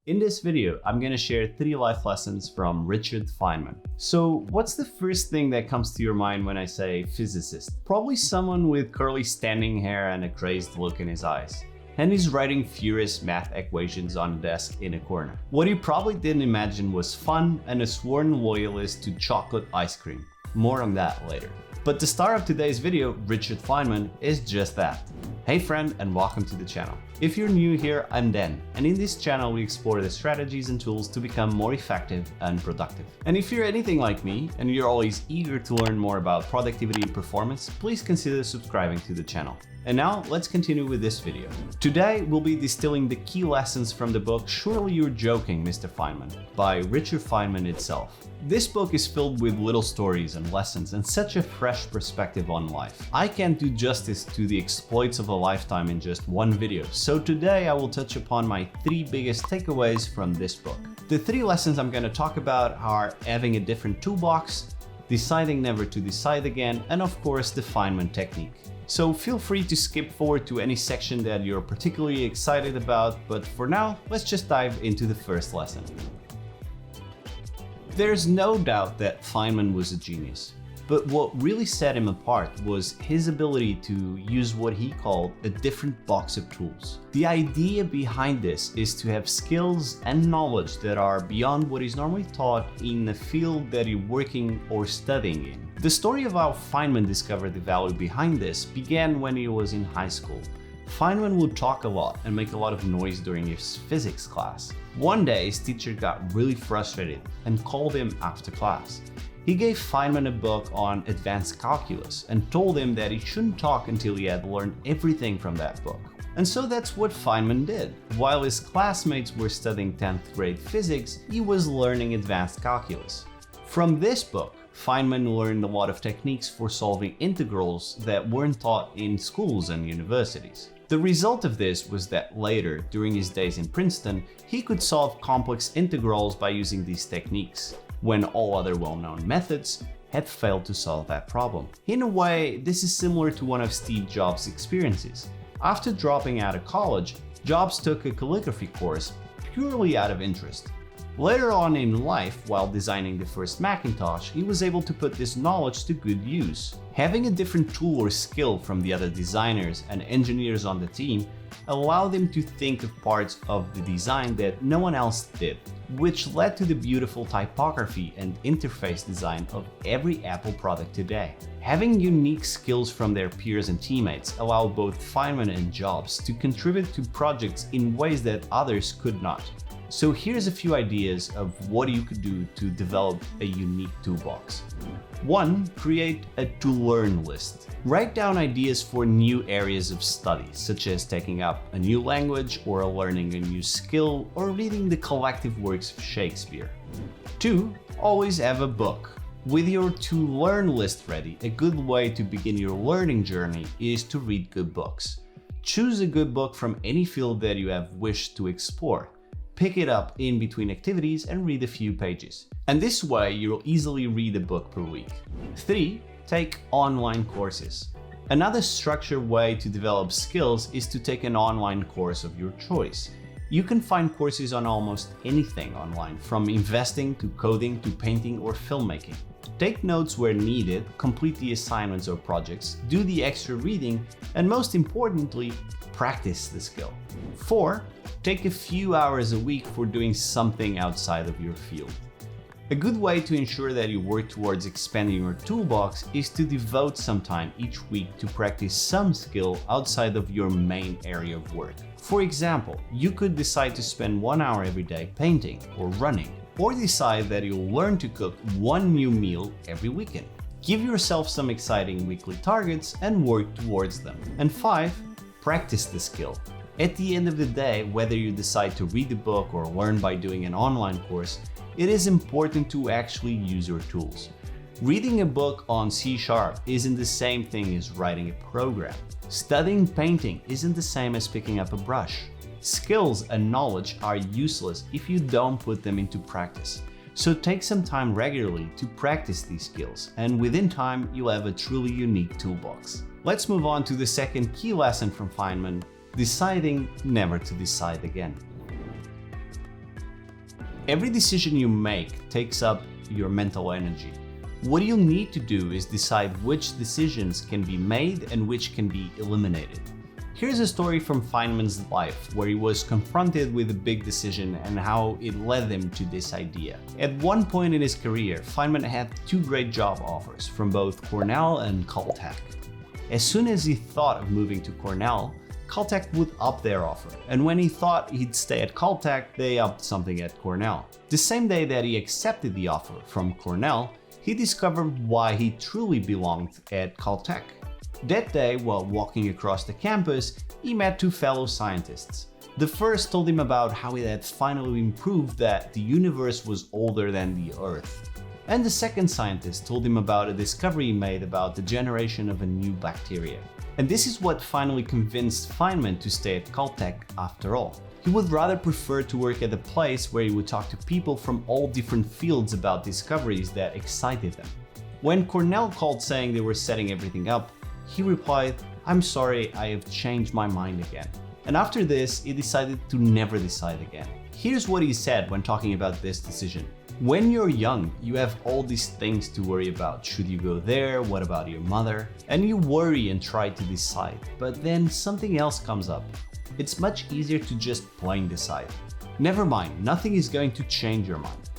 In this video, I'm going to share 3 life lessons from Richard Feynman. So what's the first thing that comes to your mind when I say physicist? Probably someone with curly standing hair and a crazed look in his eyes. And he's writing furious math equations on a desk in a corner. What you probably didn't imagine was fun and a sworn loyalist to chocolate ice cream. More on that later. But the star of today's video, Richard Feynman, is just that. Hey friend, and welcome to the channel. If you're new here, I'm Dan, and in this channel we explore the strategies and tools to become more effective and productive. And if you're anything like me, and you're always eager to learn more about productivity and performance, please consider subscribing to the channel. And now, let's continue with this video. Today, we'll be distilling the key lessons from the book Surely You're Joking, Mr. Feynman, by Richard Feynman itself. This book is filled with little stories and lessons and such a fresh perspective on life. I can't do justice to the exploits of a lifetime in just one video, so today I will touch upon my 3 biggest takeaways from this book. The 3 lessons I'm going to talk about are having a different toolbox, deciding never to decide again, and of course the Feynman Technique. So feel free to skip forward to any section that you're particularly excited about, but for now, let's just dive into the first lesson. There's no doubt that Feynman was a genius, but what really set him apart was his ability to use what he called a different box of tools. The idea behind this is to have skills and knowledge that are beyond what is normally taught in the field that you're working or studying in. The story of how Feynman discovered the value behind this began when he was in high school. Feynman would talk a lot and make a lot of noise during his physics class. One day, his teacher got really frustrated and called him after class. He gave Feynman a book on advanced calculus and told him that he shouldn't talk until he had learned everything from that book. And so that's what Feynman did. While his classmates were studying 10th grade physics, he was learning advanced calculus. From this book, Feynman learned a lot of techniques for solving integrals that weren't taught in schools and universities. The result of this was that later, during his days in Princeton, he could solve complex integrals by using these techniques, when all other well-known methods had failed to solve that problem. In a way, this is similar to one of Steve Jobs' experiences. After dropping out of college, Jobs took a calligraphy course purely out of interest. Later on in life, while designing the first Macintosh, he was able to put this knowledge to good use. Having a different tool or skill from the other designers and engineers on the team allowed him to think of parts of the design that no one else did, which led to the beautiful typography and interface design of every Apple product today. Having unique skills from their peers and teammates allowed both Feynman and Jobs to contribute to projects in ways that others could not. So here's a few ideas of what you could do to develop a unique toolbox. 1. Create a to-learn list. Write down ideas for new areas of study, such as taking up a new language or learning a new skill or reading the collective works of Shakespeare. 2. Always have a book. With your to-learn list ready, a good way to begin your learning journey is to read good books. Choose a good book from any field that you have wished to explore. Pick it up in between activities and read a few pages. And this way, you'll easily read a book per week. 3. Take online courses. Another structured way to develop skills is to take an online course of your choice. You can find courses on almost anything online, from investing to coding to painting or filmmaking. Take notes where needed, complete the assignments or projects, do the extra reading, and most importantly, practice the skill. 4. Take a few hours a week for doing something outside of your field. A good way to ensure that you work towards expanding your toolbox is to devote some time each week to practice some skill outside of your main area of work. For example, you could decide to spend 1 hour every day painting or running, or decide that you'll learn to cook 1 new meal every weekend. Give yourself some exciting weekly targets and work towards them. And 5. Practice the skill. At the end of the day, whether you decide to read a book or learn by doing an online course, it is important to actually use your tools. Reading a book on C# isn't the same thing as writing a program. Studying painting isn't the same as picking up a brush. Skills and knowledge are useless if you don't put them into practice. So take some time regularly to practice these skills, and within time, you'll have a truly unique toolbox. Let's move on to the second key lesson from Feynman: deciding never to decide again. Every decision you make takes up your mental energy. What you'll need to do is decide which decisions can be made and which can be eliminated. Here's a story from Feynman's life, where he was confronted with a big decision and how it led him to this idea. At one point in his career, Feynman had 2 great job offers from both Cornell and Caltech. As soon as he thought of moving to Cornell, Caltech would up their offer, and when he thought he'd stay at Caltech, they upped something at Cornell. The same day that he accepted the offer from Cornell, he discovered why he truly belonged at Caltech. That day, while walking across the campus, he met 2 fellow scientists. The first told him about how it had finally been proved that the universe was older than the Earth. And the second scientist told him about a discovery he made about the generation of a new bacteria. And this is what finally convinced Feynman to stay at Caltech after all. He would rather prefer to work at a place where he would talk to people from all different fields about discoveries that excited them. When Cornell called saying they were setting everything up, he replied, "I'm sorry, I have changed my mind again." And after this, he decided to never decide again. Here's what he said when talking about this decision. When you're young, you have all these things to worry about. Should you go there? What about your mother? And you worry and try to decide, but then something else comes up. It's much easier to just plain decide. Never mind, nothing is going to change your mind.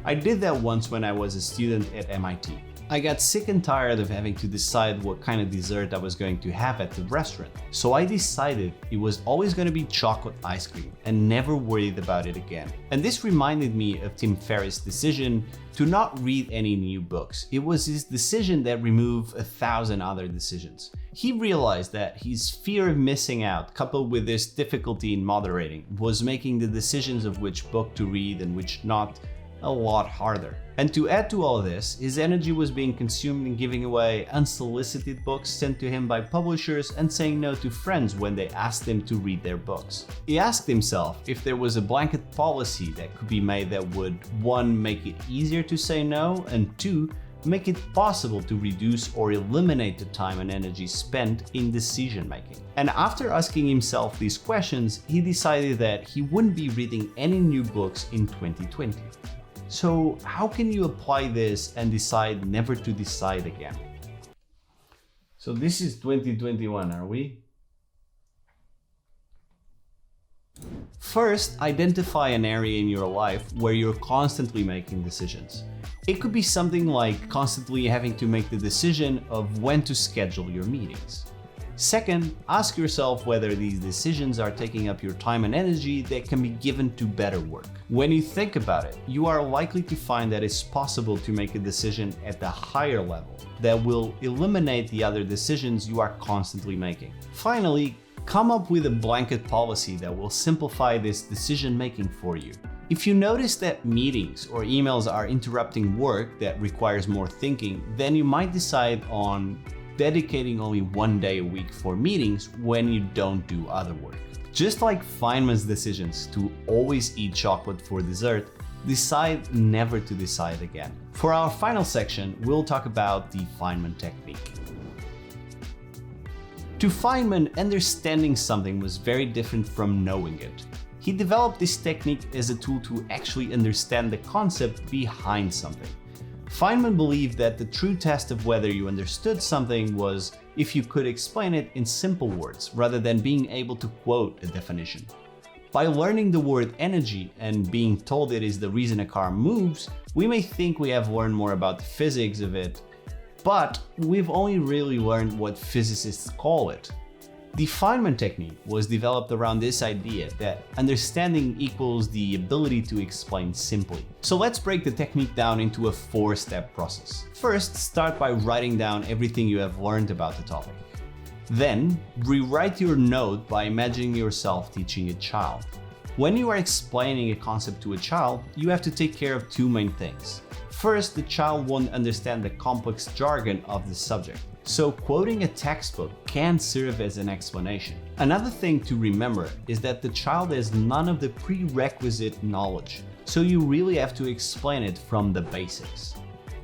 I did that once when I was a student at MIT. I got sick and tired of having to decide what kind of dessert I was going to have at the restaurant. So I decided it was always going to be chocolate ice cream and never worried about it again. And this reminded me of Tim Ferriss' decision to not read any new books. It was his decision that removed 1,000 other decisions. He realized that his fear of missing out, coupled with this difficulty in moderating, was making the decisions of which book to read and which not a lot harder. And to add to all this, his energy was being consumed in giving away unsolicited books sent to him by publishers and saying no to friends when they asked him to read their books. He asked himself if there was a blanket policy that could be made that would 1. Make it easier to say no, and 2. Make it possible to reduce or eliminate the time and energy spent in decision making. And after asking himself these questions, he decided that he wouldn't be reading any new books in 2020. So how can you apply this and decide never to decide again? So this is 2021, are we? First, identify an area in your life where you're constantly making decisions. It could be something like constantly having to make the decision of when to schedule your meetings. Second, ask yourself whether these decisions are taking up your time and energy that can be given to better work. When you think about it, you are likely to find that it's possible to make a decision at the higher level that will eliminate the other decisions you are constantly making. Finally, come up with a blanket policy that will simplify this decision making for you. If you notice that meetings or emails are interrupting work that requires more thinking, then you might decide on dedicating only 1 day a week for meetings when you don't do other work. Just like Feynman's decisions to always eat chocolate for dessert, decide never to decide again. For our final section, we'll talk about the Feynman Technique. To Feynman, understanding something was very different from knowing it. He developed this technique as a tool to actually understand the concept behind something. Feynman believed that the true test of whether you understood something was if you could explain it in simple words, rather than being able to quote a definition. By learning the word energy and being told it is the reason a car moves, we may think we have learned more about the physics of it, but we've only really learned what physicists call it. The Feynman technique was developed around this idea that understanding equals the ability to explain simply. So let's break the technique down into a 4-step process. First, start by writing down everything you have learned about the topic. Then, rewrite your note by imagining yourself teaching a child. When you are explaining a concept to a child, you have to take care of 2 main things. First, the child won't understand the complex jargon of the subject. So quoting a textbook can serve as an explanation. Another thing to remember is that the child has none of the prerequisite knowledge, so you really have to explain it from the basics.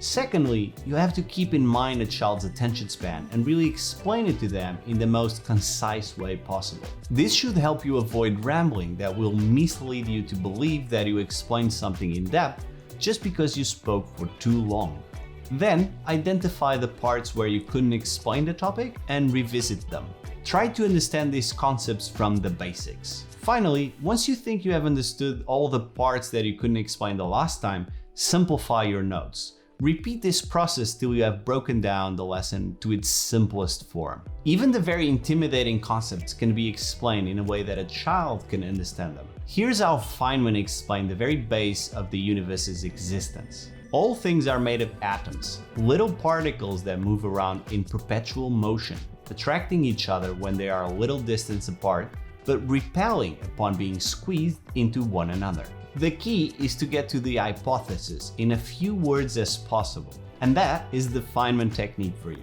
Secondly, you have to keep in mind a child's attention span and really explain it to them in the most concise way possible. This should help you avoid rambling that will mislead you to believe that you explained something in depth just because you spoke for too long. Then, identify the parts where you couldn't explain the topic and revisit them. Try to understand these concepts from the basics. Finally, once you think you have understood all the parts that you couldn't explain the last time, simplify your notes. Repeat this process till you have broken down the lesson to its simplest form. Even the very intimidating concepts can be explained in a way that a child can understand them. Here's how Feynman explained the very base of the universe's existence. All things are made of atoms, little particles that move around in perpetual motion, attracting each other when they are a little distance apart, but repelling upon being squeezed into one another. The key is to get to the hypothesis in as few words as possible, and that is the Feynman technique for you.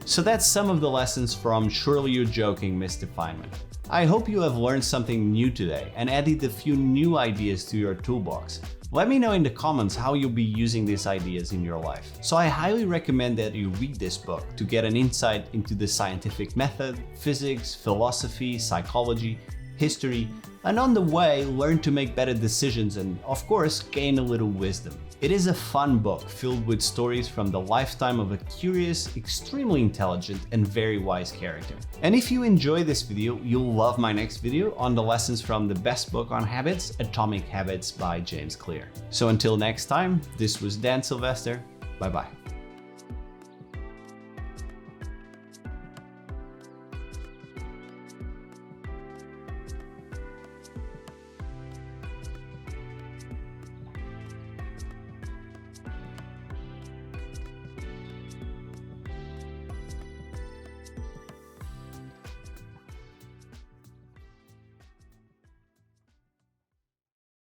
So that's some of the lessons from Surely You're Joking, Mr. Feynman. I hope you have learned something new today and added a few new ideas to your toolbox. Let me know in the comments how you'll be using these ideas in your life. So I highly recommend that you read this book to get an insight into the scientific method, physics, philosophy, psychology, history, and on the way, learn to make better decisions and, of course, gain a little wisdom. It is a fun book filled with stories from the lifetime of a curious, extremely intelligent, and very wise character. And if you enjoy this video, you'll love my next video on the lessons from the best book on habits, Atomic Habits by James Clear. So until next time, this was Dan Sylvester. Bye-bye.